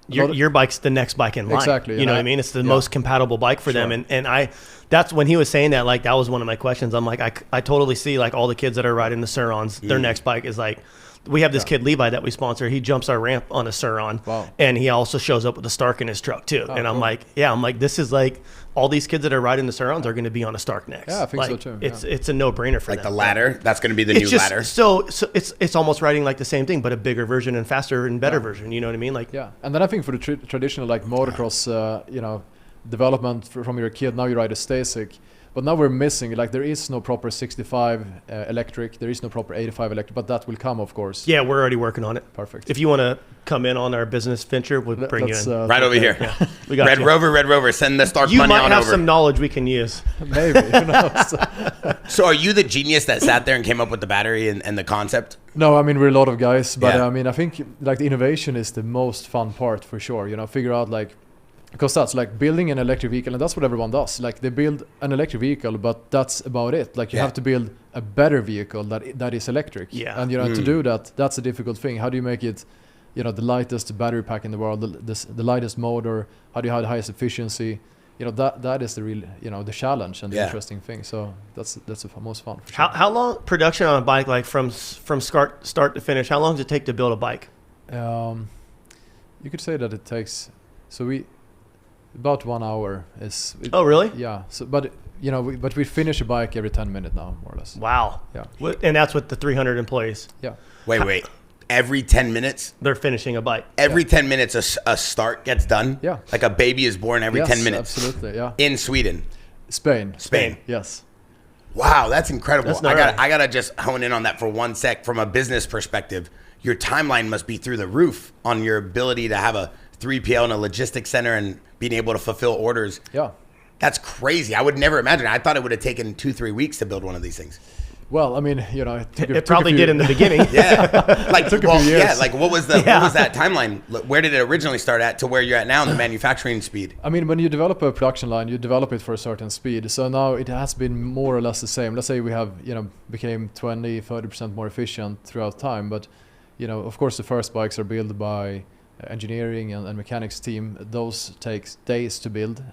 your bike's the next bike in line. Exactly. You know what I mean? It's the most compatible bike for them. And that's when he was saying that, like, that was one of my questions. I'm like, I totally see, like, all the kids that are riding the Surons, their next bike is like, we have this kid Levi that we sponsor. He jumps our ramp on a Suron, and he also shows up with a Stark in his truck too. And I'm like, this is like all these kids that are riding the Surons are going to be on a Stark next. Yeah, I think like, so too. It's a no brainer for them. Like the ladder, that's going to be the new ladder. So it's almost riding like the same thing, but a bigger version and faster and better version. You know what I mean? Like and then I think for the traditional like motocross, development from your kid, now you ride a Stasic. But now we're missing, like, there is no proper 65 electric, there is no proper 85 electric, but that will come, of course. Yeah, we're already working on it. Perfect. If you want to come in on our business venture, we'll bring you in. Right over here. Yeah, we got Red Rover, send the Stark money on over. You might have some knowledge we can use. Maybe, who knows? So are you the genius that sat there and came up with the battery and the concept? No, I mean, we're a lot of guys, but I mean, I think, like, the innovation is the most fun part, for sure. Figure out, like, because that's like building an electric vehicle, and that's what everyone does. Like, they build an electric vehicle, but that's about it. Like, you have to build a better vehicle that is electric. Yeah. And to do that, that's a difficult thing. How do you make it, the lightest battery pack in the world, the lightest motor? How do you have the highest efficiency? That is the real, the challenge and the interesting thing. So that's the most fun. For sure. How long production on a bike, like from start to finish? How long does it take to build a bike? You could say that it takes. About 1 hour is. Oh, really? Yeah. So, but we finish a bike every 10 minutes now, more or less. Wow. Yeah. And that's with the 300 employees. Yeah. Wait. Every 10 minutes? They're finishing a bike. Every 10 minutes a start gets done? Yeah. Like a baby is born every 10 minutes? Absolutely, yeah. In Sweden? Spain. Yes. Wow, that's incredible. That's I gotta just hone in on that for 1 sec. From a business perspective, your timeline must be through the roof on your ability to have a 3PL in a logistics center and being able to fulfill orders. Yeah. That's crazy. I would never imagine. I thought it would have taken 2-3 weeks to build one of these things. Well, I mean, it probably did in the beginning. Yeah. Like, took a few years. Yeah. Like, what was that timeline? Where did it originally start at to where you're at now in the manufacturing speed? I mean, when you develop a production line, you develop it for a certain speed. So now it has been more or less the same. Let's say we have, became 20-30% more efficient throughout time. But, of course, the first bikes are built by engineering and mechanics team. Those takes days to build.